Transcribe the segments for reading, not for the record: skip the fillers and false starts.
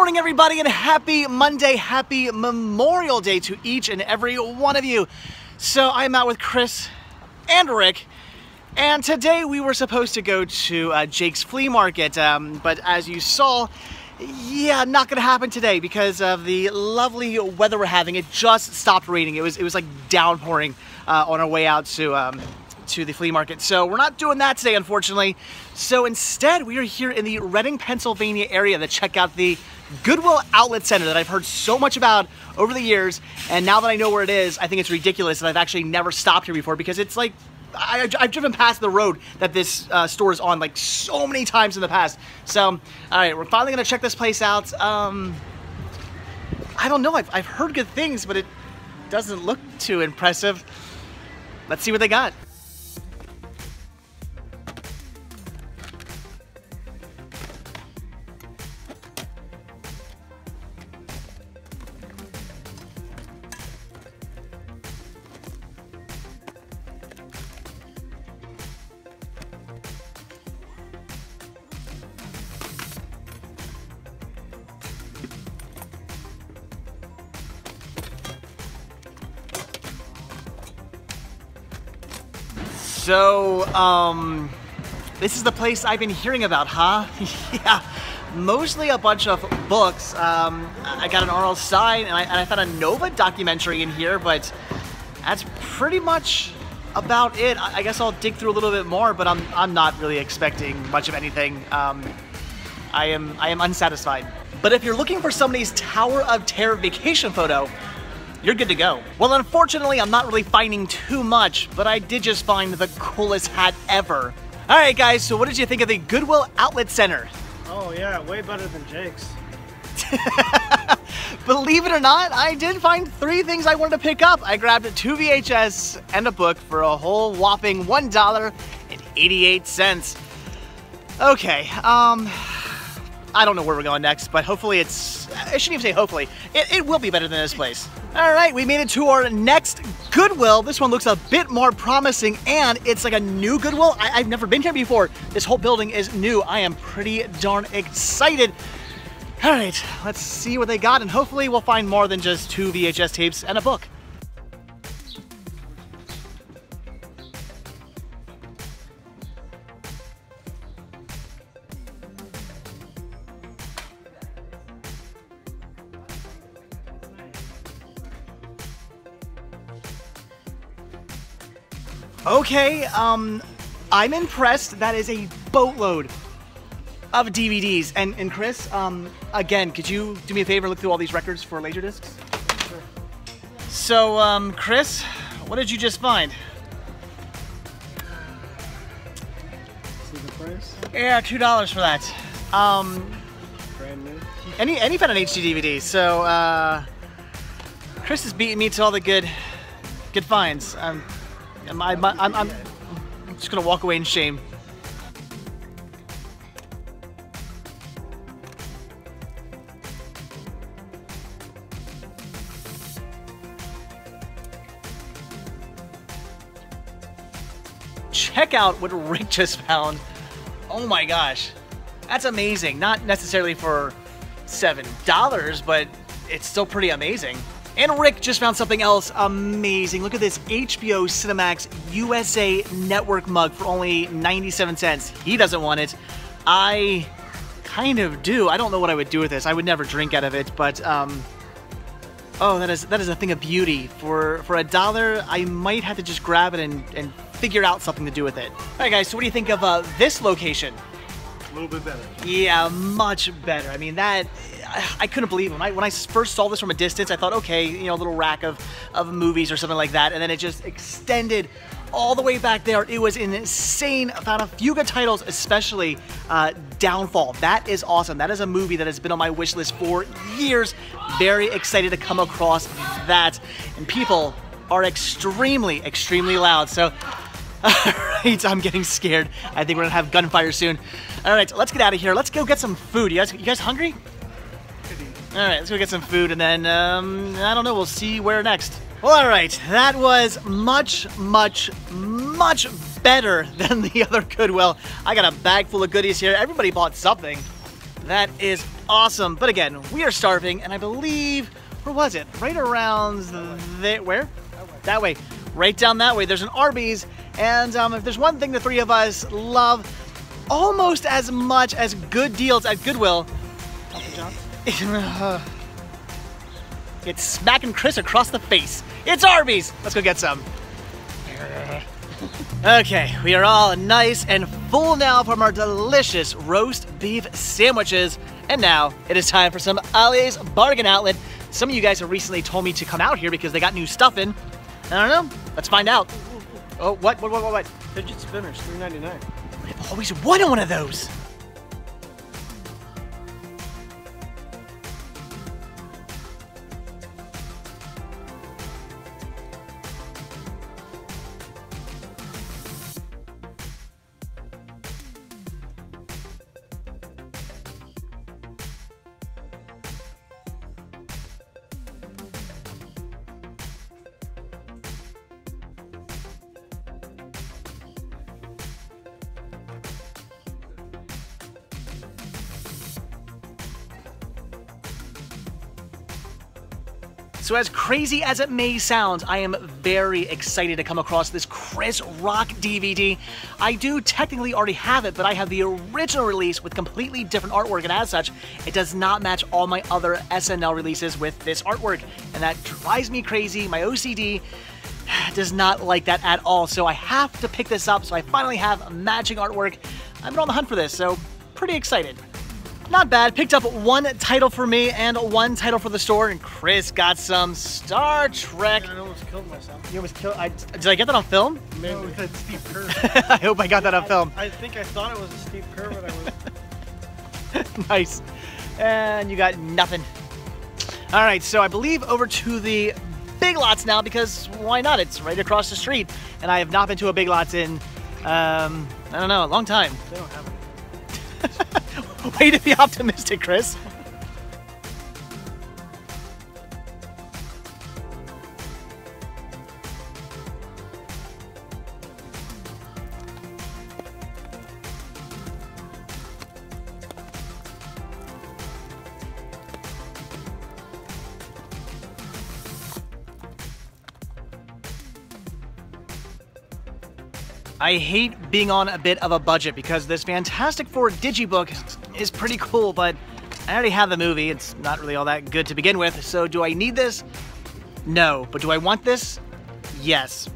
morning, everybody, and happy Monday, happy Memorial Day to each and every one of you. So I'm out with Chris and Rick, and today we were supposed to go to Jake's flea market, but as you saw, yeah, not gonna happen today because of the lovely weather we're having. It just stopped raining. It was like downpouring on our way out to the flea market. So we're not doing that today, unfortunately. So instead, we are here in the Reading, Pennsylvania area to check out the Goodwill outlet center that I've heard so much about over the years. And now that I know where it is, I think it's ridiculous that I've actually never stopped here before, because it's like, I've driven past the road that this store is on like so many times in the past. So, all right, we're finally gonna check this place out. I don't know, I've heard good things, but it doesn't look too impressive. Let's see what they got. So, this is the place I've been hearing about, huh? Yeah, mostly a bunch of books. I got an R.L. Stine, and I found a Nova documentary in here, but that's pretty much about it. I guess I'll dig through a little bit more, but I'm not really expecting much of anything. I am unsatisfied. But if you're looking for somebody's Tower of Terror vacation photo, you're good to go. Well, unfortunately, I'm not really finding too much, but I did just find the coolest hat ever. All right, guys, so what did you think of the Goodwill Outlet Center? Oh yeah, way better than Jake's. Believe it or not, I did find 3 things I wanted to pick up. I grabbed 2 VHS and a book for a whole whopping $1.88. Okay, I don't know where we're going next, but hopefully I shouldn't even say hopefully, it will be better than this place. All right, we made it to our next Goodwill. This one looks a bit more promising, and it's like a new Goodwill. I've never been here before. This whole building is new. I am pretty darn excited. All right, let's see what they got, and hopefully we'll find more than just 2 VHS tapes and a book. Okay, I'm impressed. That is a boatload of DVDs. And Chris, again, could you do me a favor, look through all these records for Laserdiscs? Sure. So, Chris, what did you just find? See the price? Yeah, $2 for that. Brand new. Any found an HD DVD. So, Chris is beating me to all the good finds. I'm just gonna walk away in shame. Check out what Rick just found. Oh my gosh, that's amazing. Not necessarily for $7, but it's still pretty amazing. And Rick just found something else amazing. Look at this HBO Cinemax USA Network mug for only 97 cents. He doesn't want it. I kind of do. I don't know what I would do with this. I would never drink out of it, but oh, that is a thing of beauty. For $1, I might have to just grab it and figure out something to do with it. All right, guys, so what do you think of this location? A little bit better. Yeah, much better. I mean, that, I couldn't believe it. When I first saw this from a distance, I thought, okay, you know, a little rack of movies or something like that, and then it just extended all the way back there. It was insane. I found a few good titles, especially Downfall. That is awesome. That is a movie that has been on my wish list for years. Very excited to come across that. And people are extremely, extremely loud. So, all right, I'm getting scared. I think we're gonna have gunfire soon. All right, let's get out of here. Let's go get some food. You guys hungry? All right, let's go get some food, and then, I don't know, we'll see where next. Well, all right, that was much, much, much better than the other Goodwill. I got a bag full of goodies here. Everybody bought something. That is awesome. But again, we are starving, and I believe, where was it? Right around there. Where? That way. Right down that way. There's an Arby's, and if there's one thing the three of us love almost as much as good deals at Goodwill, it's smacking Chris across the face. It's Arby's. Let's go get some. Okay, we are all nice and full now from our delicious roast beef sandwiches. And now it is time for some Ollie's Bargain Outlet. Some of you guys have recently told me to come out here because they got new stuff in. I don't know. Let's find out. Oh, what? Fidget spinners, $3.99. I've always wanted one of those. So as crazy as it may sound, I am very excited to come across this Chris Rock DVD. I do technically already have it, but I have the original release with completely different artwork, and as such, it does not match all my other SNL releases with this artwork, and that drives me crazy. My OCD does not like that at all, so I have to pick this up, so I finally have matching artwork. I've been on the hunt for this, so pretty excited. Not bad. Picked up one title for me and one title for the store, and Chris got some Star Trek. I almost killed myself. You almost killed? Did I get that on film? Maybe with that steep curve. I hope I got that on film. I think I thought it was a steep curve, but I was... Nice. And you got nothing. All right, so I believe over to the Big Lots now, because why not? It's right across the street, and I have not been to a Big Lots in, I don't know, a long time. They don't have it. Way to be optimistic, Chris. I hate being on a bit of a budget because this Fantastic Four digibook is pretty cool, but I already have the movie. It's not really all that good to begin with, so do I need this? No. But do I want this? Yes.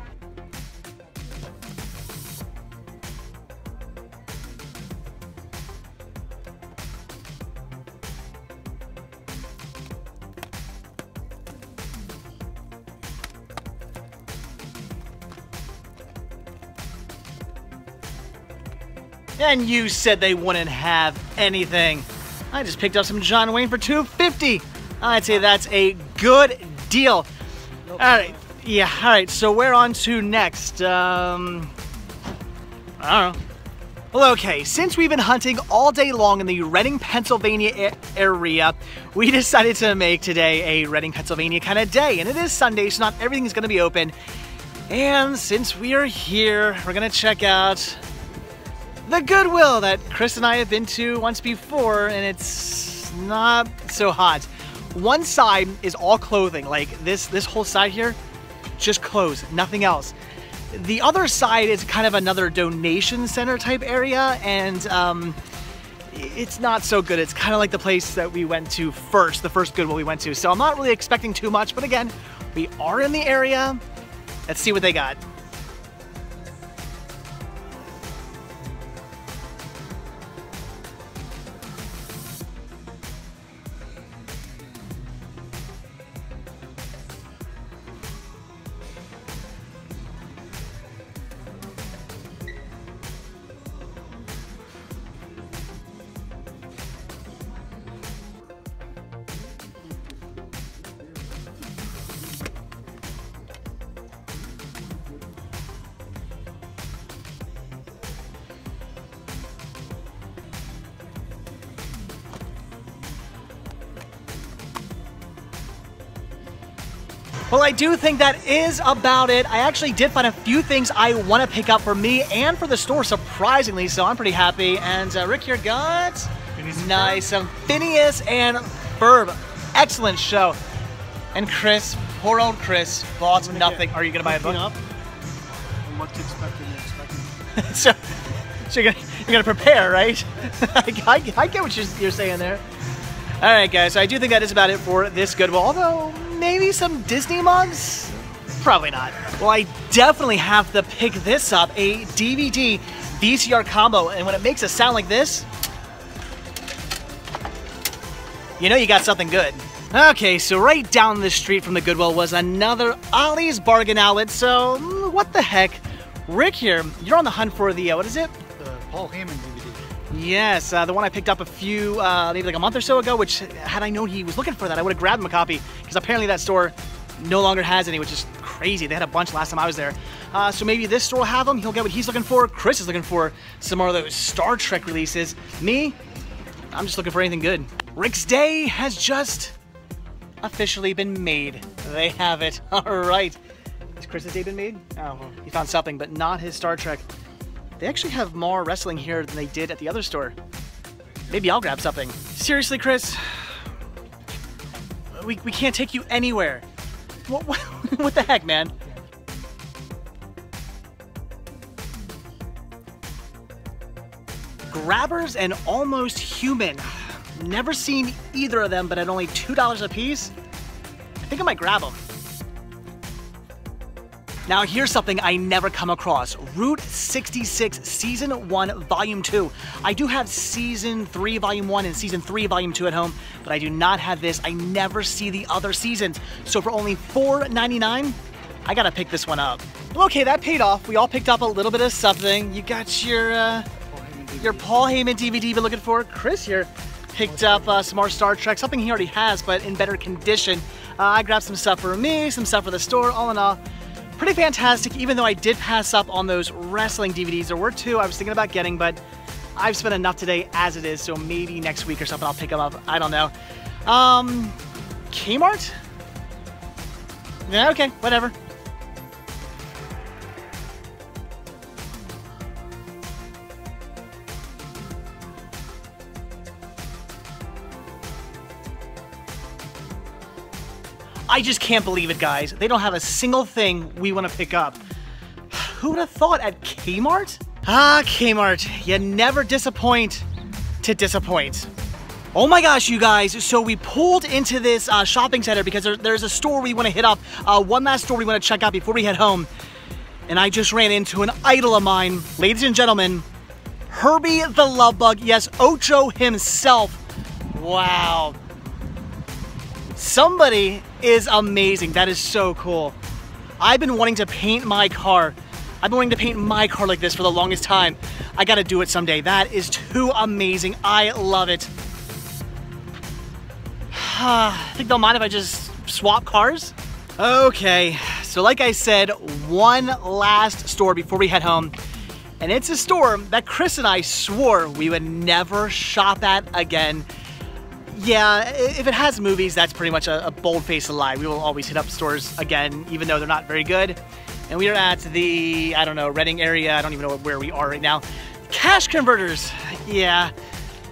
And you said they wouldn't have anything. I just picked up some John Wayne for $2.50. I'd say that's a good deal. Nope. All right, yeah, all right, so we're on to next. I don't know. Well, okay, since we've been hunting all day long in the Reading, Pennsylvania area, we decided to make today a Reading, Pennsylvania kind of day. And it is Sunday, so not everything is gonna be open. And since we are here, we're gonna check out the Goodwill that Chris and I have been to once before, and it's not so hot. One side is all clothing, like this whole side here, just clothes, nothing else. The other side is kind of another donation center type area, and it's not so good. It's kind of like the place that we went to first, the first Goodwill we went to. So I'm not really expecting too much, but again, we are in the area. Let's see what they got. Well, I do think that is about it. I actually did find a few things I want to pick up for me and for the store, surprisingly, so I'm pretty happy. And Rick here got... Good Nice. Phineas and Ferb. Excellent show. And Chris, poor old Chris, bought nothing. Are you going to buy a book? Up and what to expect and expecting. so you're gonna prepare, right? I get what you're saying there. All right, guys. So I do think that is about it for this Goodwill. Although maybe some Disney mugs, probably not. Well, I definitely have to pick this up, a DVD VCR combo, and when it makes a sound like this, you know you got something good. Okay, so right down the street from the Goodwill was another Ollie's bargain outlet. So what the heck? Rick here, you're on the hunt for the, what is it? The Paul Heyman DVD. Yes, the one I picked up a few, maybe like a month or so ago, which had I known he was looking for that, I would have grabbed him a copy, because apparently that store no longer has any, which is crazy. They had a bunch last time I was there. So maybe this store will have them. He'll get what he's looking for. Chris is looking for some more of those Star Trek releases. Me, I'm just looking for anything good. Rick's day has just officially been made. They have it. All right. Has Chris's day been made? Oh, well, he found something, but not his Star Trek. They actually have more wrestling here than they did at the other store. Maybe I'll grab something. Seriously, Chris? We can't take you anywhere. What the heck, man? Grabbers and Almost Human. Never seen either of them, but at only $2 a piece, I think I might grab them. Now here's something I never come across. Route 66 Season 1 Volume 2. I do have Season 3 Volume 1 and Season 3 Volume 2 at home, but I do not have this. I never see the other seasons. So for only $4.99, I gotta pick this one up. Well, okay, that paid off. We all picked up a little bit of something. You got your Paul Heyman DVD you've been looking for. Chris here picked up some more Star Trek, something he already has, but in better condition. I grabbed some stuff for me, some stuff for the store. All in all, pretty fantastic, even though I did pass up on those wrestling DVDs. There were two I was thinking about getting, but I've spent enough today as it is, so maybe next week or something I'll pick them up. I don't know. Kmart? Yeah, okay, whatever. I just can't believe it, guys. They don't have a single thing we want to pick up. Who would have thought at Kmart? Ah, Kmart, you never disappoint to disappoint. Oh my gosh, you guys. So we pulled into this shopping center because there's a store we want to hit up. One last store we want to check out before we head home. And I just ran into an idol of mine. Ladies and gentlemen, Herbie the Love Bug. Yes, Ocho himself. Wow. Somebody is amazing. That is so cool. I've been wanting to paint my car. I've been wanting to paint my car like this for the longest time. I gotta do it someday. That is too amazing. I love it. I think they'll mind if I just swap cars? Okay, so like I said, one last store before we head home. And it's a store that Chris and I swore we would never shop at again. Yeah, if it has movies, that's pretty much a bold-faced lie. We will always hit up stores again, even though they're not very good. And we are at the, I don't know, Reading area. I don't even know where we are right now. Cash converters. Yeah,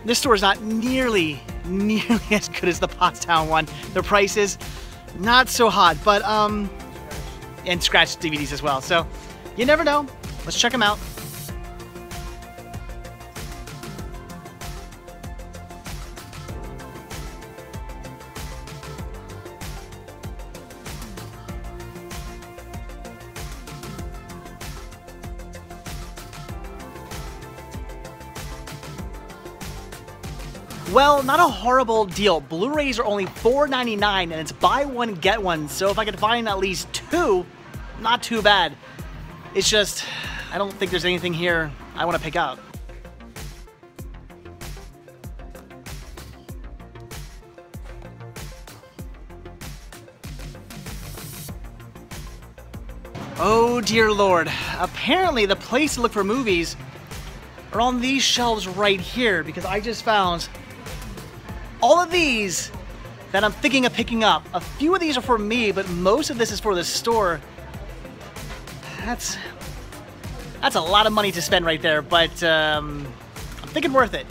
this store is not nearly as good as the Pottstown one. The prices, not so hot, but, and scratch DVDs as well. So, you never know. Let's check them out. Well, not a horrible deal. Blu-rays are only $4.99 and it's buy one, get one. So if I could find at least two, not too bad. It's just, I don't think there's anything here I want to pick up. Oh dear Lord. Apparently the place to look for movies are on these shelves right here, because I just found all of these that I'm thinking of picking up. A few of these are for me, but most of this is for the store. That's a lot of money to spend right there, but I'm thinking worth it.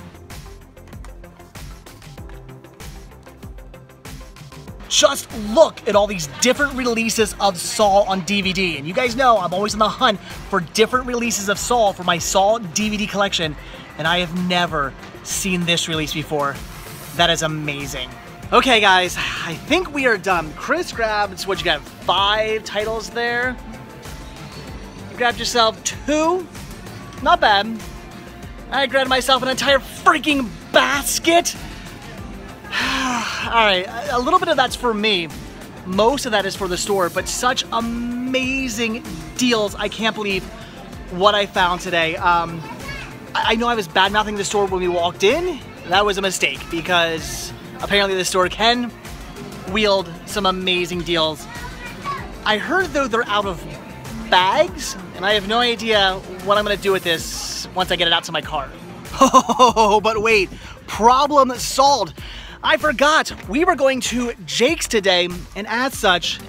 just look at all these different releases of Saw on DVD. And you guys know I'm always on the hunt for different releases of Saw for my Saw DVD collection. And I have never seen this release before. That is amazing. Okay guys, I think we are done. Chris grabbed, what you got, 5 titles there? You grabbed yourself 2? Not bad. I grabbed myself an entire freaking basket. Alright, a little bit of that's for me. Most of that is for the store, but such amazing deals. I can't believe what I found today. I know I was bad-mouthing the store when we walked in. That was a mistake because apparently the store can wield some amazing deals. I heard though they're out of bags, and I have no idea what I'm gonna do with this once I get it out to my car. Oh, but wait, problem solved. I forgot, we were going to Jake's today, and as such,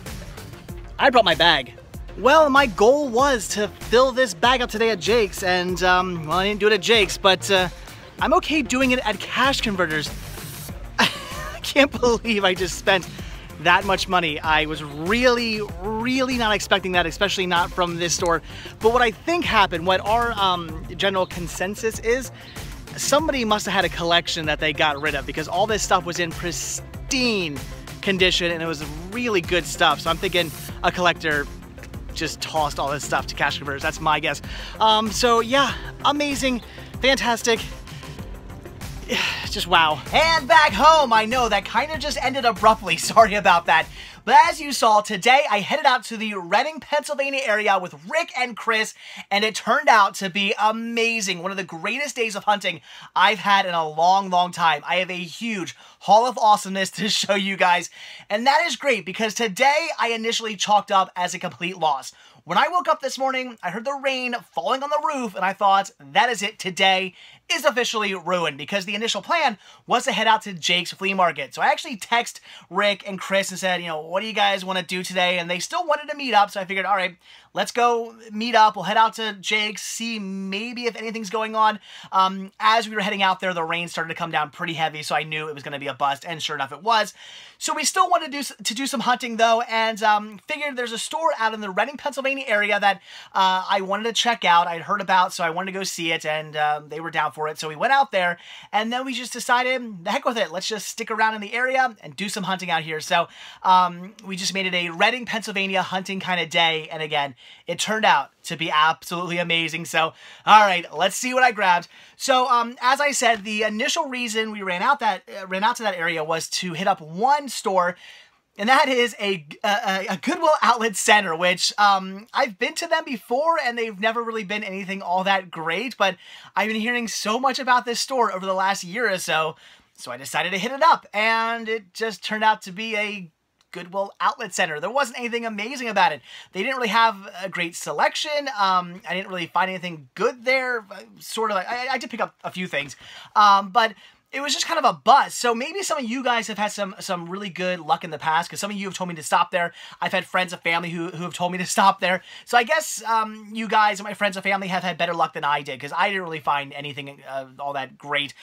I brought my bag. Well, my goal was to fill this bag up today at Jake's, and well, I didn't do it at Jake's, but I'm okay doing it at Cash Converters. I can't believe I just spent that much money. I was really not expecting that, especially not from this store. But what I think happened, what our general consensus is, somebody must have had a collection that they got rid of because all this stuff was in pristine condition and it was really good stuff. So I'm thinking a collector just tossed all this stuff to Cash Converters. That's my guess. So yeah, amazing, fantastic. Just wow. And back home, I know that kind of just ended abruptly. Sorry about that. But as you saw, today I headed out to the Reading, Pennsylvania area with Rick and Chris, and it turned out to be amazing. One of the greatest days of hunting I've had in a long time. I have a huge haul of awesomeness to show you guys, and that is great because today I initially chalked up as a complete loss. When I woke up this morning, I heard the rain falling on the roof, and I thought, that is it. Today is officially ruined because the initial plan was to head out to Jake's flea market. So I actually texted Rick and Chris and said, you know, what do you guys want to do today? And they still wanted to meet up, so I figured, all right, let's go meet up. We'll head out to Jake's, see maybe if anything's going on. As we were heading out there, the rain started to come down pretty heavy, so I knew it was going to be a bust, and sure enough, it was. So we still wanted to do some hunting, though, and figured there's a store out in the Reading, Pennsylvania area that I wanted to check out. I'd heard about, so I wanted to go see it, and they were down for it. So we went out there, and then we just decided, the heck with it, let's just stick around in the area and do some hunting out here. So we just made it a Reading, Pennsylvania hunting kind of day, and again, it turned out to be absolutely amazing. So, all right, let's see what I grabbed. So, as I said, the initial reason we ran out to that area was to hit up one store, and that is a Goodwill outlet center, which I've been to them before, and they've never really been anything all that great, but I've been hearing so much about this store over the last year or so, so I decided to hit it up, and it just turned out to be a Goodwill outlet center. There wasn't anything amazing about it. They didn't really have a great selection. I didn't really find anything good there. Sort of, I did pick up a few things, but it was just kind of a buzz. So maybe some of you guys have had some really good luck in the past, because some of you have told me to stop there. I've had friends and family who have told me to stop there. So I guess you guys and my friends and family have had better luck than I did, because I didn't really find anything all that great.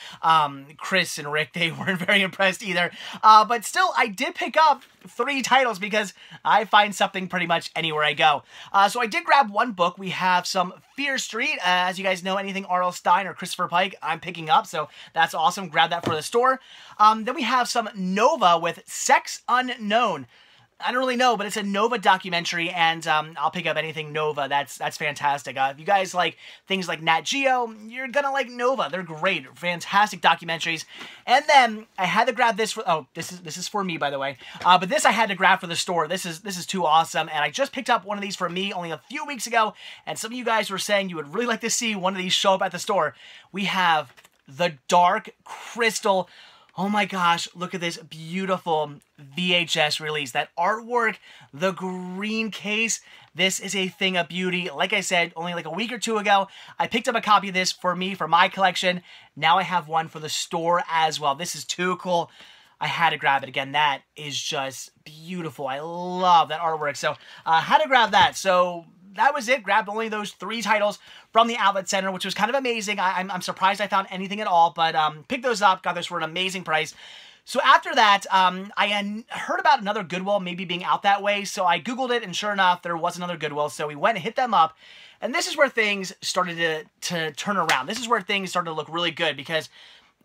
Chris and Rick, they weren't very impressed either. But still, I did pick up 3 titles because I find something pretty much anywhere I go. So I did grab one book. We have some Fear Street. As you guys know, anything R.L. Stine or Christopher Pike, I'm picking up, so that's awesome. Grab that for the store. Then we have some Nova with Sex Unknown. I don't really know, but it's a Nova documentary, and I'll pick up anything Nova. That's fantastic. If you guys like things like Nat Geo, you're gonna like Nova. They're great, fantastic documentaries. And then I had to grab this for. Oh, this is for me, by the way. But this I had to grab for the store. This is too awesome, and I just picked up one of these for me only a few weeks ago. And some of you guys were saying you would really like to see one of these show up at the store. We have the Dark Crystal. Oh my gosh, look at this beautiful VHS release. That artwork, the green case, this is a thing of beauty. Like I said, only like a week or 2 ago, I picked up a copy of this for me, for my collection. Now I have one for the store as well. This is too cool. I had to grab it again. That is just beautiful. I love that artwork. So I had to grab that. So that was it. Grabbed only those 3 titles from the outlet center, which was kind of amazing. I'm surprised I found anything at all, but picked those up, got those for an amazing price. So after that, I had heard about another Goodwill maybe being out that way, so I Googled it, and sure enough, there was another Goodwill, so we went and hit them up, and this is where things started to turn around. This is where things started to look really good, because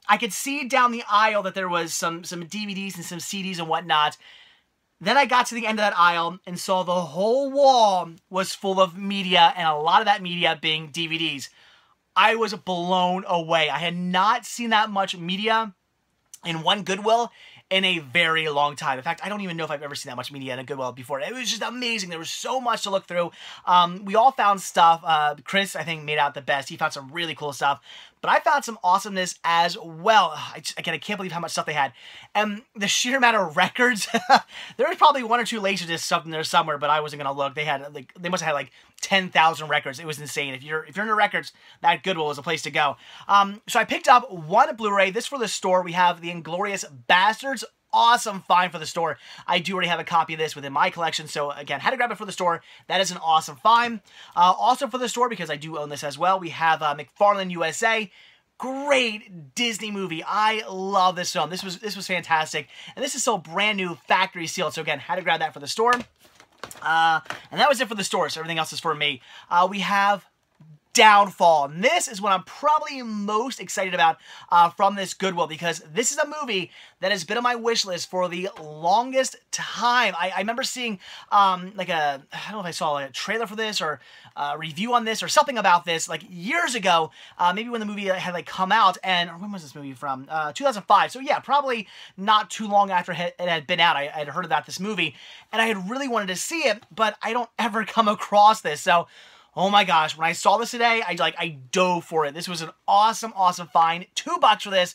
I could see down the aisle that there was some DVDs and some CDs and whatnot. Then I got to the end of that aisle and saw the whole wall was full of media, and a lot of that media being DVDs. I was blown away. I had not seen that much media in one Goodwill in a very long time. In fact, I don't even know if I've ever seen that much media in a Goodwill before. It was just amazing. There was so much to look through. We all found stuff. Chris, I think, made out the best. He found some really cool stuff. But I found some awesomeness as well. Again, I can't believe how much stuff they had. And the sheer amount of records. There was probably 1 or 2 Laserdiscs stuff in there somewhere, but I wasn't going to look. They must have had like 10,000 records. It was insane. If you're into records, that Goodwill was a place to go. So I picked up one Blu-ray. This for the store. We have The Inglourious Bastards. Awesome find for the store. I do already have a copy of this within my collection, so again, had to grab it for the store. That is an awesome find. Also for the store, because I do own this as well, we have McFarlane USA. Great Disney movie. I love this film. This was fantastic, and this is still brand new, factory sealed. So again, had to grab that for the store. And that was it for the store. So everything else is for me. We have Downfall. And this is what I'm probably most excited about from this Goodwill, because this is a movie that has been on my wish list for the longest time. I remember seeing I don't know if I saw like a trailer for this or a review on this or something about this like years ago, maybe when the movie had like come out. And when was this movie from? 2005. So yeah, probably not too long after it had been out. I had heard about this movie, and I had really wanted to see it, but I don't ever come across this. So oh my gosh, when I saw this today, I dove for it. This was an awesome, awesome find. $2 for this.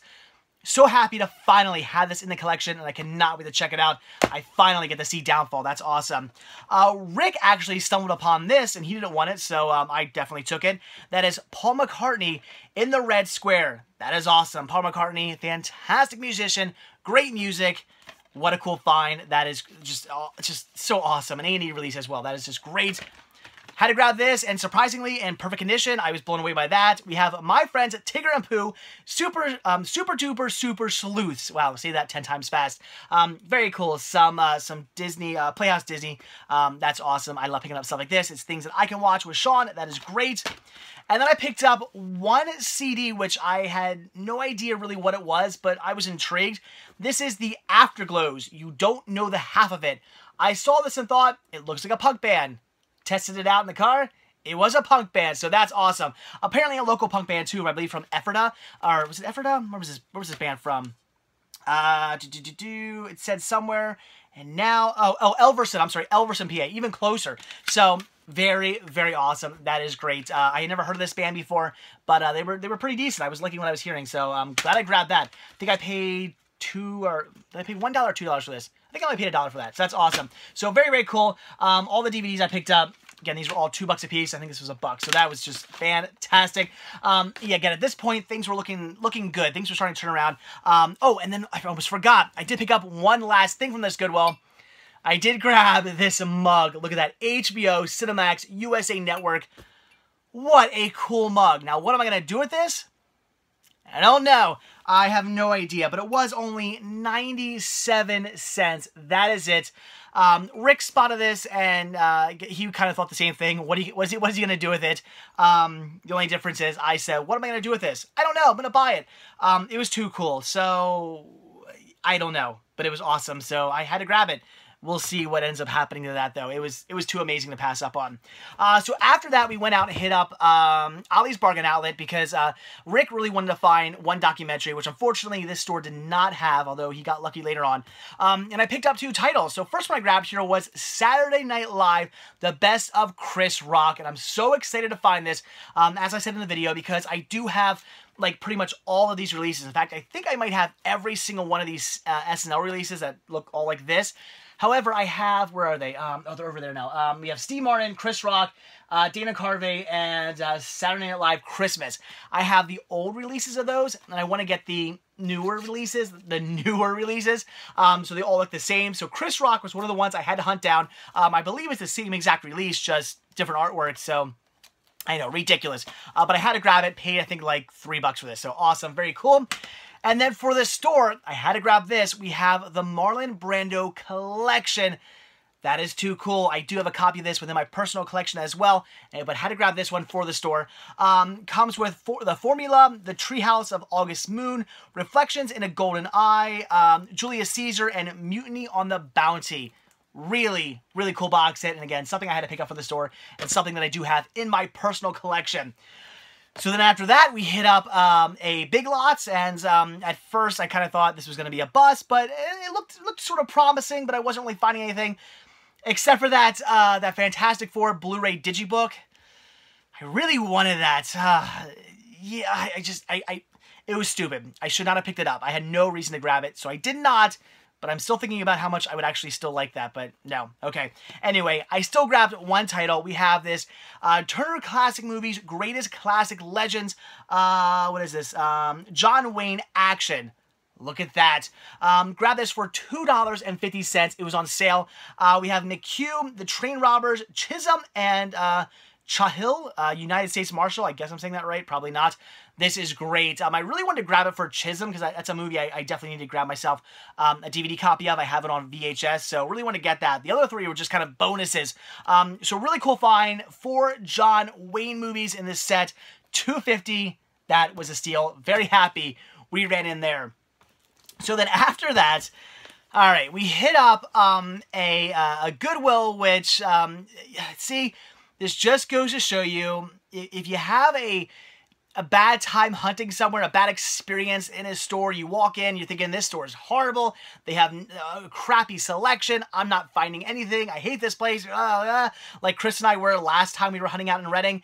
So happy to finally have this in the collection, and I cannot wait to check it out. I finally get to see Downfall. That's awesome. Rick actually stumbled upon this, and he didn't want it, so I definitely took it. That is Paul McCartney in the Red Square. That is awesome. Paul McCartney, fantastic musician, great music. What a cool find. That is just so awesome. An A&E release as well. That is just great. Had to grab this, and surprisingly, in perfect condition. I was blown away by that. We have my friends Tigger and Pooh, super duper super sleuths. Wow, say that 10 times fast. Very cool. Some Disney, Playhouse Disney. That's awesome. I love picking up stuff like this. It's things that I can watch with Sean. That is great. And then I picked up one CD, which I had no idea really what it was, but I was intrigued. This is the Afterglows. You don't know the half of it. I saw this and thought, it looks like a punk band. Tested it out in the car. It was a punk band, so that's awesome. Apparently a local punk band too, I believe from Ephrata. Or was it Ephrata? Where was this band from? It said somewhere. And now, Elverson. I'm sorry, Elverson, PA. Even closer. So very, very awesome. That is great. I had never heard of this band before, but they were pretty decent. I was liking what I was hearing, so I'm glad I grabbed that. I think I paid $1 or $2 for this. I think I only paid $1 for that, so that's awesome. So very, very cool. All the DVDs I picked up, again, these were all $2 a piece. I think this was $1, so that was just fantastic. Yeah, again, at this point, things were looking good. Things were starting to turn around. Oh, and then I almost forgot. I did pick up one last thing from this Goodwill. I did grab this mug. Look at that. HBO, Cinemax, USA Network. What a cool mug. Now, what am I going to do with this? I don't know. I have no idea, but it was only 97 cents. That is it. Rick spotted this, and he kind of thought the same thing. What is he going to do with it? The only difference is I said, what am I going to do with this? I don't know. I'm going to buy it. It was too cool, so I don't know, but it was awesome, so I had to grab it. We'll see what ends up happening to that, though. It was too amazing to pass up on. So after that, we went out and hit up Ollie's Bargain Outlet because Rick really wanted to find one documentary, which unfortunately this store did not have, although he got lucky later on. And I picked up 2 titles. So first one I grabbed here was Saturday Night Live, The Best of Chris Rock. And I'm so excited to find this, as I said in the video, because I do have like pretty much all of these releases. In fact, I think I might have every single one of these SNL releases that look all like this. However, I have, where are they? Oh, they're over there now. We have Steve Martin, Chris Rock, Dana Carvey, and Saturday Night Live Christmas. I have the old releases of those, and I want to get the newer releases, so they all look the same. So Chris Rock was one of the ones I had to hunt down. I believe it's the same exact release, just different artwork, so I know, ridiculous. But I had to grab it, paid I think like $3 for this, so awesome, very cool. And then for the store, I had to grab this. We have the Marlon Brando collection. That is too cool. I do have a copy of this within my personal collection as well, but had to grab this one for the store. Comes with the Formula, the Treehouse of August Moon, Reflections in a Golden Eye, Julius Caesar, and Mutiny on the Bounty. Really, really cool box set, and again, something I had to pick up for the store, and something that I do have in my personal collection. So then after that, we hit up a Big Lots, and at first I kind of thought this was going to be a bust, but it looked sort of promising, but I wasn't really finding anything. Except for that that Fantastic Four Blu-ray digibook. I really wanted that. Yeah, it was stupid. I should not have picked it up. I had no reason to grab it, so I did not. But I'm still thinking about how much I would actually still like that, but no. Okay. Anyway, I still grabbed one title. We have this Turner Classic Movies Greatest Classic Legends. What is this? John Wayne Action. Look at that. Grab this for $2.50. It was on sale. We have McHugh, The Train Robbers, Chisholm, and Cahill, United States Marshal. I guess I'm saying that right. Probably not. This is great. I really wanted to grab it for Chisholm because that's a movie I definitely need to grab myself a DVD copy of. I have it on VHS, so really want to get that. The other three were just kind of bonuses. So really cool find. 4 John Wayne movies in this set. $2.50. That was a steal. Very happy we ran in there. So then after that, all right, we hit up a Goodwill, which, see, this just goes to show you, if you have a bad time hunting somewhere, a bad experience in a store, you walk in, you're thinking this store is horrible, they have a crappy selection, I'm not finding anything, I hate this place, like Chris and I were last time we were hunting out in Reading.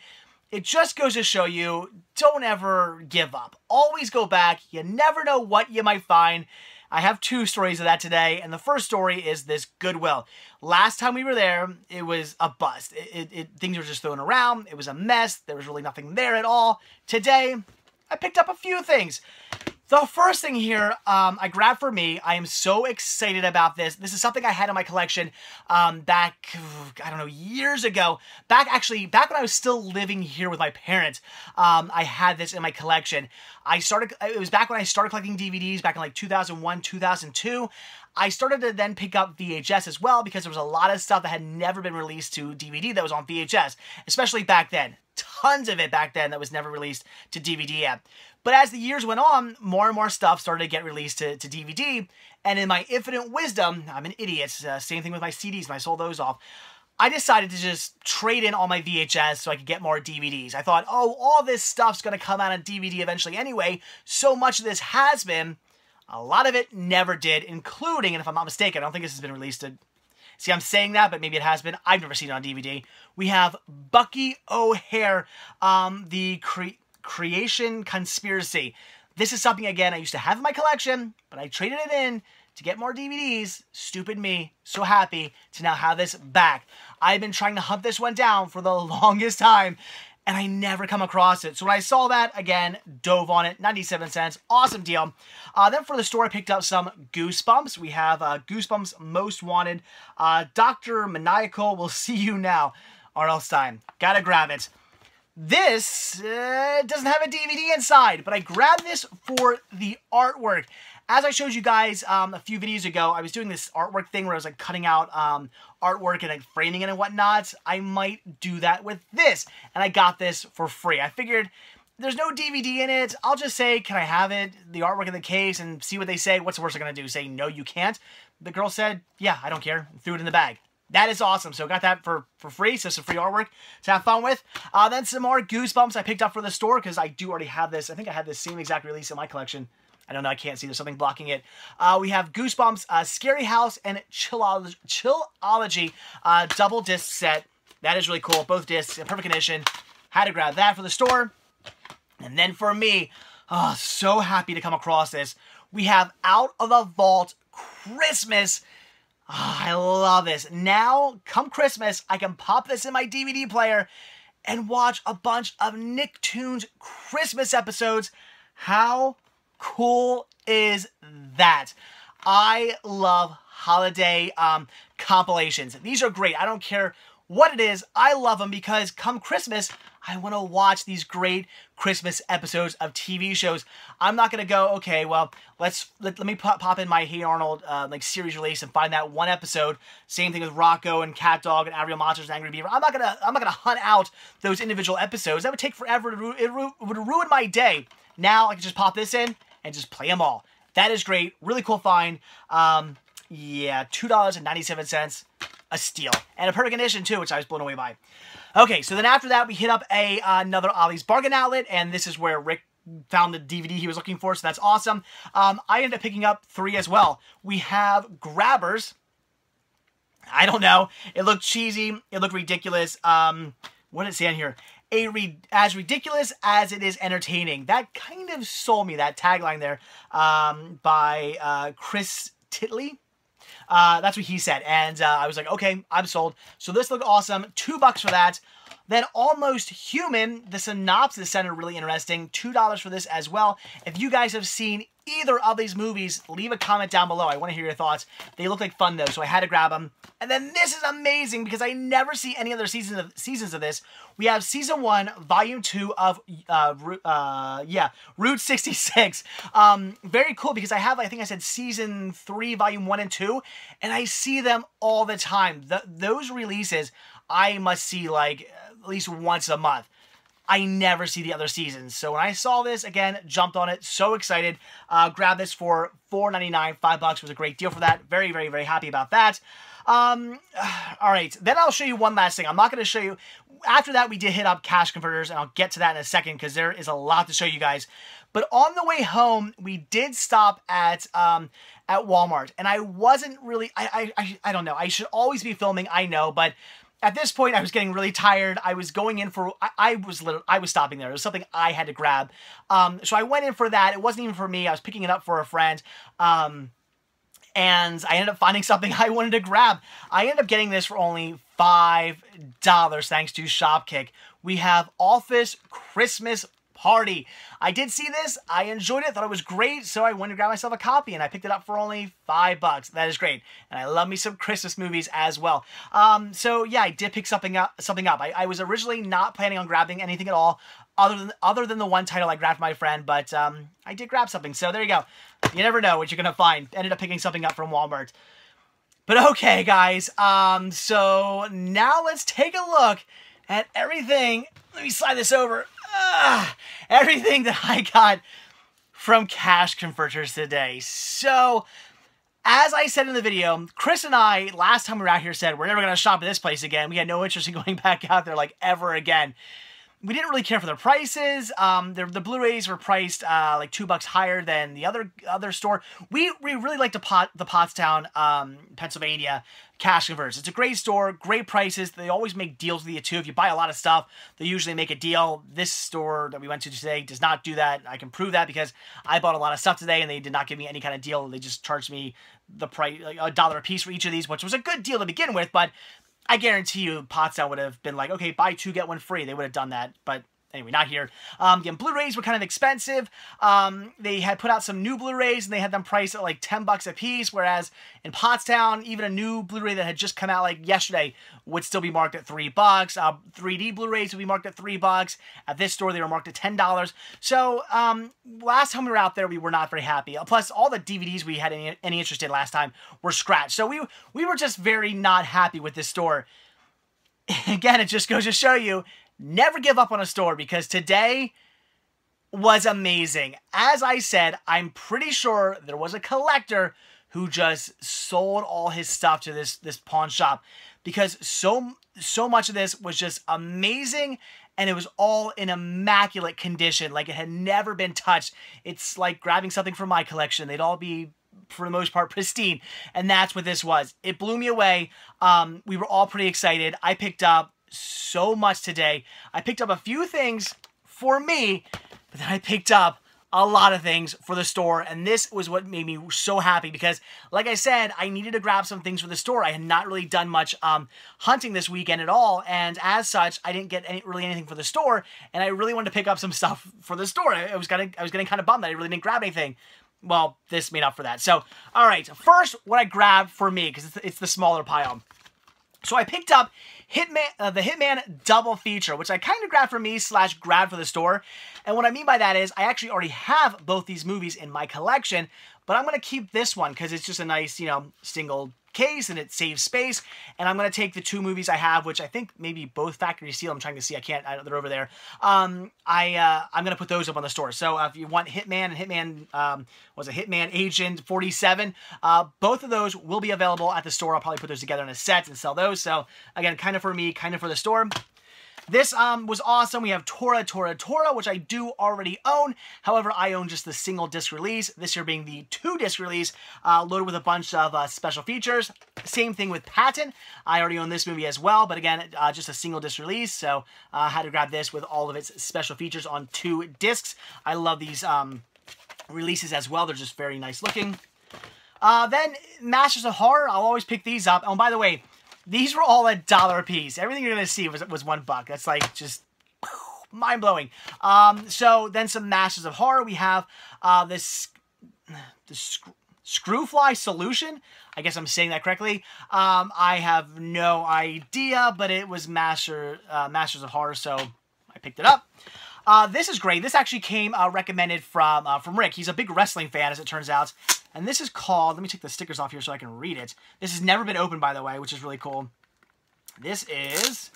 It just goes to show you, don't ever give up. Always go back. You never know what you might find. I have 2 stories of that today, and the first story is this Goodwill. Last time we were there, it was a bust. Things were just thrown around. It was a mess. There was really nothing there at all. Today, I picked up a few things. The first thing here, I grabbed for me. I am so excited about this. This is something I had in my collection back, I don't know, years ago. Back when I was still living here with my parents, I had this in my collection. It was back when I started collecting DVDs, back in like 2001, 2002. I started to then pick up VHS as well because there was a lot of stuff that had never been released to DVD that was on VHS, especially back then. Tons of it back then that was never released to DVD yet. But as the years went on, more and more stuff started to get released to DVD, and in my infinite wisdom, I'm an idiot, same thing with my CDs when I sold those off, I decided to just trade in all my VHS so I could get more DVDs. I thought, oh, all this stuff's going to come out on DVD eventually anyway, so much of this has been. A lot of it never did, including, and if I'm not mistaken, I don't think this has been released to... See, I'm saying that, but maybe it has been. I've never seen it on DVD. We have Bucky O'Hare, the Creation Conspiracy. This is something, again, I used to have in my collection, but I traded it in to get more DVDs. Stupid me. So happy to now have this back. I've been trying to hunt this one down for the longest time, and I never come across it. So when I saw that, again, dove on it, 97 cents, awesome deal. Then for the store, I picked up some Goosebumps. We have Goosebumps Most Wanted, Dr. Maniacal, We'll See You Now, R.L. Stine. Gotta grab it. This doesn't have a DVD inside, but I grabbed this for the artwork. As I showed you guys a few videos ago, I was doing this artwork thing where I was like cutting out artwork and like framing it and whatnot. I might do that with this, and I got this for free. I figured there's no DVD in it. I'll just say, can I have it, the artwork in the case, and see what they say. What's the worst they're going to do? Say, no, you can't? The girl said, yeah, I don't care. Threw it in the bag. That is awesome. So got that for free. So some free artwork to have fun with. Then some more Goosebumps I picked up for the store because I do already have this. I think I had this same exact release in my collection. I don't know. I can't see. There's something blocking it. We have Goosebumps, Scary House, and Chillology double disc set. That is really cool. Both discs in perfect condition. Had to grab that for the store. And then for me, oh, so happy to come across this. We have Out of the Vault Christmas. Oh, I love this. Now, come Christmas, I can pop this in my DVD player and watch a bunch of Nicktoons Christmas episodes. How cool is that? I love holiday compilations. These are great. I don't care what it is. I love them because come Christmas, I want to watch these great Christmas episodes of TV shows. I'm not going to go, okay, well, let me pop in my Hey Arnold like series release and find that one episode. Same thing with Rocco and Cat Dog and Ariel Monsters and Angry Beaver. I'm not gonna hunt out those individual episodes. That would take forever. It would ruin my day. Now I can just pop this in and just play them all. That is great. Really cool find. Yeah, $2.97. A steal. And a perfect condition, too, which I was blown away by. Okay, so then after that, we hit up another Ollie's Bargain Outlet, and this is where Rick found the DVD he was looking for, so that's awesome. I ended up picking up 3 as well. We have Grabbers. I don't know. It looked cheesy. It looked ridiculous. What did it say on here? As ridiculous as it is entertaining. That kind of sold me, that tagline there, by Chris Titley. That's what he said, and I was like, okay, I'm sold. So this looked awesome. $2 for that. Then Almost Human, the synopsis sounded really interesting. $2 for this as well. If you guys have seen either of these movies, leave a comment down below. I want to hear your thoughts. They look like fun, though, so I had to grab them. And then this is amazing because I never see any other seasons of this. We have Season 1, Volume 2 of, Route 66. Very cool because I think I said Season 3, Volume 1 and 2, and I see them all the time. Those releases, I must see, like, at least once a month. I never see the other seasons. So when I saw this, again, jumped on it. So excited. Grabbed this for $4.99. $5 was a great deal for that. Very, very, very happy about that. All right. Then I'll show you one last thing. I'm not going to show you. After that, we did hit up cash converters, and I'll get to that in a second because there is a lot to show you guys. But on the way home, we did stop at Walmart. And I wasn't really, I don't know. I should always be filming, I know, but at this point, I was getting really tired. I was going in for, I was stopping there. It was something I had to grab. So I went in for that. It wasn't even for me. I was picking it up for a friend. And I ended up finding something I wanted to grab. I ended up getting this for only $5 thanks to Shopkick. We have Office Christmas Party. I did see this. I enjoyed it. Thought it was great. So I went to grab myself a copy and I picked it up for only $5. That is great. And I love me some Christmas movies as well. So yeah, I did pick something up. I was originally not planning on grabbing anything at all other than the one title I grabbed my friend, but I did grab something. So there you go. You never know what you're going to find. Ended up picking something up from Walmart. But okay, guys. So now let's take a look at everything. Let me slide this over. Everything that I got from Cash Converters today. So, as I said in the video, Chris and I, last time we were out here, said we're never going to shop at this place again. We had no interest in going back out there like ever again. We didn't really care for the prices. The Blu-rays were priced like $2 higher than the other store. We really like the Pottstown, Pennsylvania Cash Converters. It's a great store, great prices. They always make deals with you too. If you buy a lot of stuff, they usually make a deal. This store that we went to today does not do that. I can prove that because I bought a lot of stuff today and they did not give me any kind of deal. They just charged me the price, like $1 a piece for each of these, which was a good deal to begin with, but I guarantee you Pottstown would have been like, okay, buy 2, get 1 free. They would have done that, but anyway, not here. Again, Blu-rays were kind of expensive. They had put out some new Blu-rays, and they had them priced at like $10 a piece, whereas in Pottstown, even a new Blu-ray that had just come out like yesterday would still be marked at $3. 3D Blu-rays would be marked at $3. At this store, they were marked at $10. So, last time we were out there, we were not very happy. Plus, all the DVDs we had any interest in last time were scratched. So, we were just very not happy with this store. Again, it just goes to show you, never give up on a store because today was amazing. As I said, I'm pretty sure there was a collector who just sold all his stuff to this pawn shop because so much of this was just amazing and it was all in immaculate condition, like it had never been touched. It's like grabbing something from my collection. They'd all be, for the most part, pristine, and that's what this was. It blew me away. We were all pretty excited. I picked up so much today. I picked up a few things for me, but then I picked up a lot of things for the store, and this was what made me so happy because, like I said, I needed to grab some things for the store. I had not really done much hunting this weekend at all, and as such, I didn't get really anything for the store, and I really wanted to pick up some stuff for the store. I was getting kind of bummed that I really didn't grab anything. Well, this made up for that. So, all right, first, what I grabbed for me, because it's the smaller pile. So I picked up the Hitman double feature, which I kind of grabbed for me / grabbed for the store. And what I mean by that is I actually already have both these movies in my collection, but I'm going to keep this one because it's just a nice, single case and it saves space. And I'm going to take the 2 movies I have, which I think maybe both factory sealed. I'm trying to see. They're over there. I'm going to put those up on the store. So if you want Hitman and Hitman Agent 47, both of those will be available at the store. I'll probably put those together in a set and sell those. So again, kind of for me, kind of for the store. This was awesome. We have Tora, which I do already own. However, I own just the single disc release. This here being the 2-disc release, loaded with a bunch of special features. Same thing with Patton. I already own this movie as well, but again, just a single disc release. So I had to grab this with all of its special features on 2 discs. I love these releases as well. They're just very nice looking. Then Masters of Horror. I'll always pick these up. Oh, and by the way, these were all $1 a piece. Everything you're going to see was $1. That's like just mind-blowing. So then some Masters of Horror. We have this Screwfly Solution. I guess I'm saying that correctly. I have no idea, but it was Masters of Horror, so I picked it up. This is great. This actually came recommended from Rick. He's a big wrestling fan, as it turns out. And this is called, let me take the stickers off here so I can read it. This has never been opened, by the way, which is really cool. This is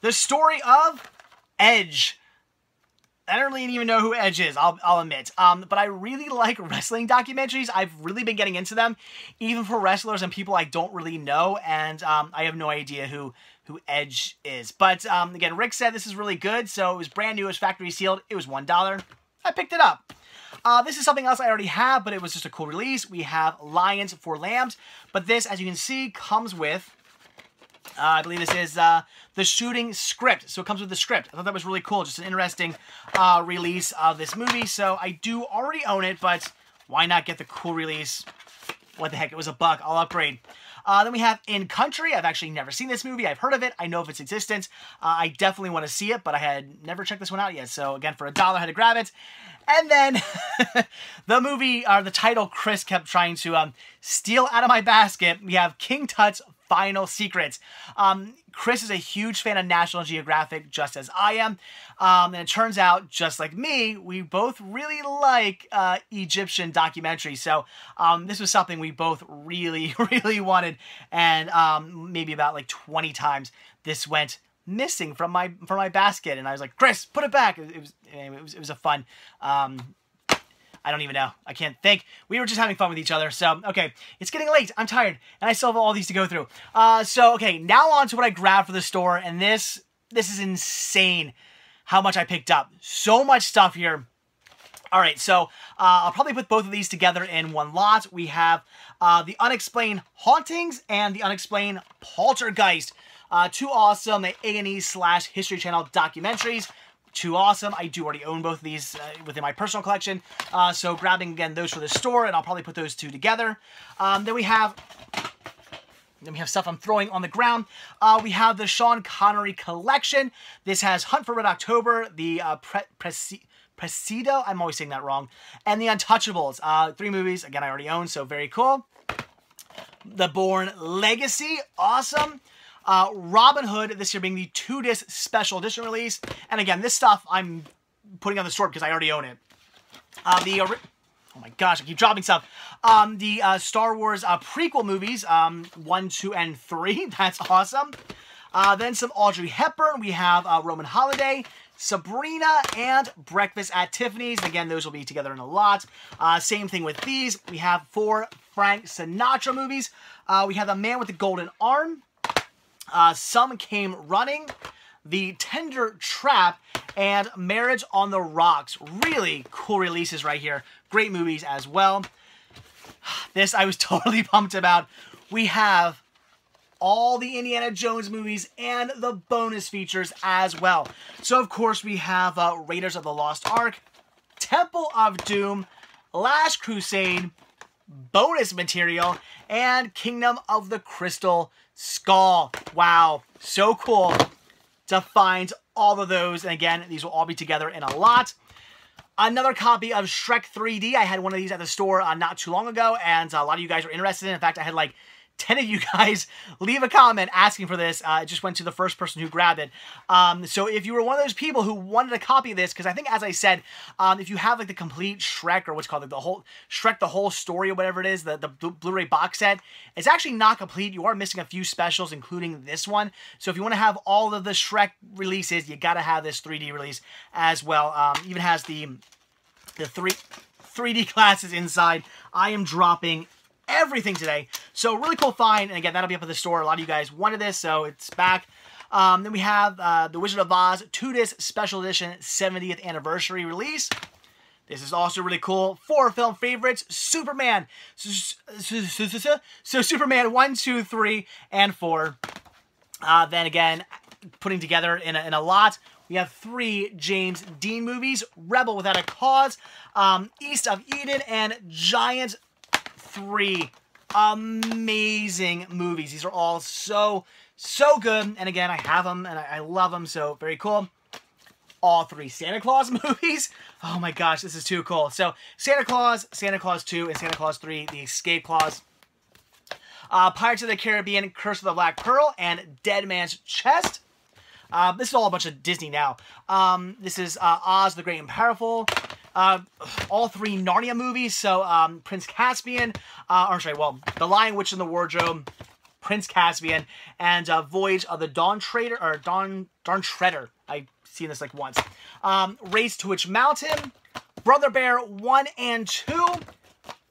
the story of Edge. I don't really even know who Edge is, I'll admit. But I really like wrestling documentaries. I've really been getting into them, even for wrestlers and people I don't really know. And I have no idea who Edge is. But again, Rick said this is really good. So it was brand new, it was factory sealed. It was $1. I picked it up. This is something else I already have, but it was just a cool release. We have Lions for Lambs. But this, as you can see, comes with, I believe this is the shooting script. So it comes with the script. I thought that was really cool. Just an interesting release of this movie. So I do already own it, but why not get the cool release? What the heck, it was $1. I'll upgrade. Then we have In Country. I've actually never seen this movie. I've heard of it. I know of its existence. I definitely want to see it, but I had never checked this one out yet. So again, for $1, I had to grab it. And then the movie, or the title Chris kept trying to steal out of my basket. We have King Tut's Final Secrets. Chris is a huge fan of National Geographic, just as I am. And it turns out, just like me, we both really like Egyptian documentaries. So this was something we both really, really wanted. And maybe about like 20 times this went missing from my basket. And I was like, Chris, put it back. It was a fun... I don't even know. I can't think. We were just having fun with each other. So, okay. It's getting late. I'm tired. And I still have all these to go through. So, okay. Now on to what I grabbed for the store. And this is insane how much I picked up. So much stuff here. Alright, so I'll probably put both of these together in one lot. We have the Unexplained Hauntings and the Unexplained Poltergeist. 2 awesome A&E/History Channel documentaries. 2 awesome. I do already own both of these within my personal collection. So grabbing, again, those for the store, and I'll probably put those 2 together. Then we have stuff I'm throwing on the ground. We have the Sean Connery collection. This has Hunt for Red October, the Presidio, I'm always saying that wrong, and the Untouchables. 3 movies, again, I already own, so very cool. The Bourne Legacy, awesome. Robin Hood, this year being the 2-disc special edition release. And again, this stuff I'm putting on the store because I already own it. Oh my gosh, I keep dropping stuff. The Star Wars prequel movies, 1, 2, and 3. That's awesome. Then some Audrey Hepburn. We have Roman Holiday, Sabrina, and Breakfast at Tiffany's. And again, those will be together in a lot. Same thing with these. We have 4 Frank Sinatra movies. We have The Man with the Golden Arm. Some Came Running, The Tender Trap, and Marriage on the Rocks. Really cool releases right here. Great movies as well. This I was totally pumped about. We have all the Indiana Jones movies and the bonus features as well. So, of course, we have Raiders of the Lost Ark, Temple of Doom, Last Crusade, bonus material, and Kingdom of the Crystal Skull. Wow, so cool to find all of those. And again, these will all be together in a lot. Another copy of Shrek 3D. I had one of these at the store not too long ago, and a lot of you guys were interested in it. In fact, I had like 10 of you guys leave a comment asking for this. It just went to the first person who grabbed it. So if you were one of those people who wanted a copy of this, because I think, as I said, if you have like the complete Shrek, or what's called like the whole Shrek, the whole story, or whatever it is, the Blu-ray box set, it's actually not complete. You are missing a few specials, including this one. So if you want to have all of the Shrek releases, you got to have this 3D release as well. Even has the 3D glasses inside. I am dropping everything today. So really cool find. And again, that'll be up at the store. A lot of you guys wanted this, so it's back. Then we have The Wizard of Oz 2-disc Special Edition 70th Anniversary release. This is also really cool. 4 film favorites. Superman. So Superman 1, 2, 3, and 4. Then again, putting together in a lot, we have 3 James Dean movies. Rebel Without a Cause, East of Eden, and Giant. 3 amazing movies. These are all so good. And again, I have them and I love them. So very cool. All 3 Santa Claus movies. Oh my gosh, this is too cool. So Santa Claus 2, and Santa Claus 3, The Escape Clause. Pirates of the Caribbean, Curse of the Black Pearl, and Dead Man's Chest. This is all a bunch of Disney now. This is Oz the Great and Powerful. All 3 Narnia movies. So Prince Caspian, The Lion, Witch, and the Wardrobe, Prince Caspian, and Voyage of the Dawn Treader, or Dawn Treader. I've seen this like once. Race to Witch Mountain, Brother Bear 1 and 2,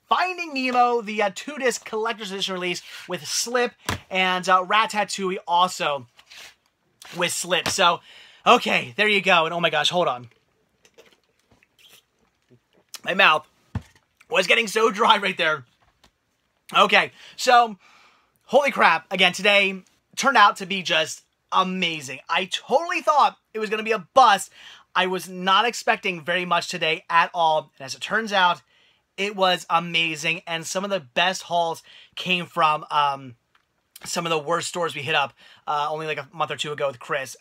Finding Nemo, the 2-disc collector's edition release with Slip, and Ratatouille also with Slip. So, okay, there you go. And oh my gosh, hold on. My mouth was getting so dry right there. Okay, so, holy crap. Again, today turned out to be just amazing. I totally thought it was going to be a bust. I was not expecting very much today at all. And as it turns out, it was amazing. And some of the best hauls came from some of the worst stores we hit up only like a month or 2 ago with Chris.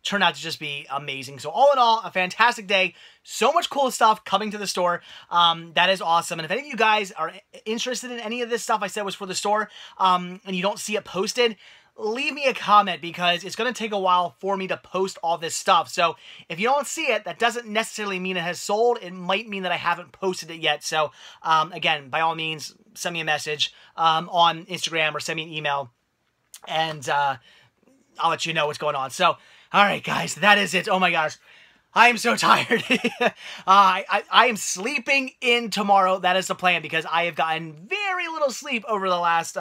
Turned out to just be amazing. So all in all, a fantastic day. So much cool stuff coming to the store. That is awesome. And if any of you guys are interested in any of this stuff I said was for the store, and you don't see it posted, leave me a comment, because it's going to take a while for me to post all this stuff. So if you don't see it, that doesn't necessarily mean it has sold. It might mean that I haven't posted it yet. So again, by all means, send me a message on Instagram or send me an email, and I'll let you know what's going on. So, all right, guys, that is it. Oh my gosh, I am so tired. I am sleeping in tomorrow. That is the plan, because I have gotten very little sleep over the last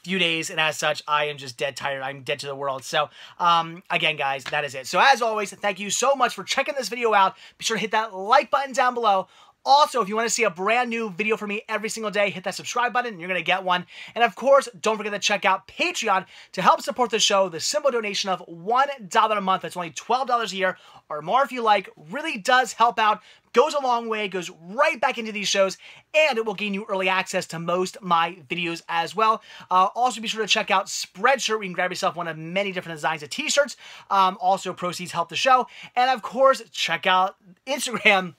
few days, and as such, I am just dead tired. I'm dead to the world. So, again, guys, that is it. So, as always, thank you so much for checking this video out. Be sure to hit that like button down below. Also, if you want to see a brand new video from me every single day, hit that subscribe button and you're going to get one. And of course, don't forget to check out Patreon to help support the show. The simple donation of $1 a month, that's only $12 a year or more if you like, really does help out. Goes a long way, goes right back into these shows, and it will gain you early access to most my videos as well. Also, be sure to check out Spreadshirt, where you can grab yourself one of many different designs of t-shirts. Also, proceeds help the show. And of course, check out Instagram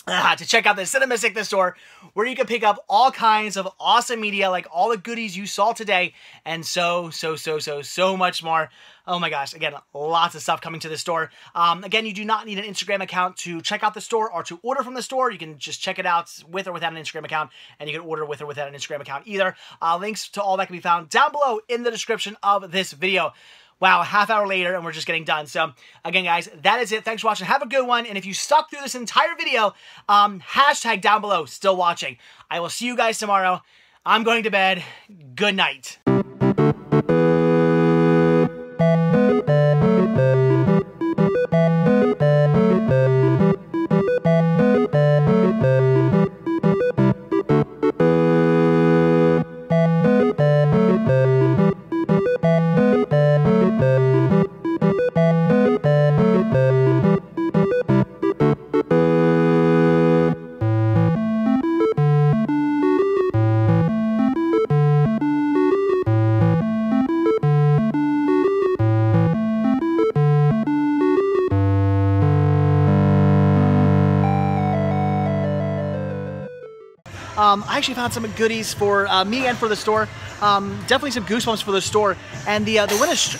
to check out the Cinema Sickness store, where you can pick up all kinds of awesome media, like all the goodies you saw today, and so much more. Oh my gosh, again, lots of stuff coming to the store. Again, you do not need an Instagram account to check out the store or to order from the store. You can just check it out with or without an Instagram account, and you can order with or without an Instagram account either. Links to all that can be found down below in the description of this video. Wow, a half hour later, and we're just getting done. So, again, guys, that is it. Thanks for watching. Have a good one. And if you stuck through this entire video, hashtag down below, still watching. I will see you guys tomorrow. I'm going to bed. Good night. I actually found some goodies for me and for the store. Definitely some Goosebumps for the store. And the winner's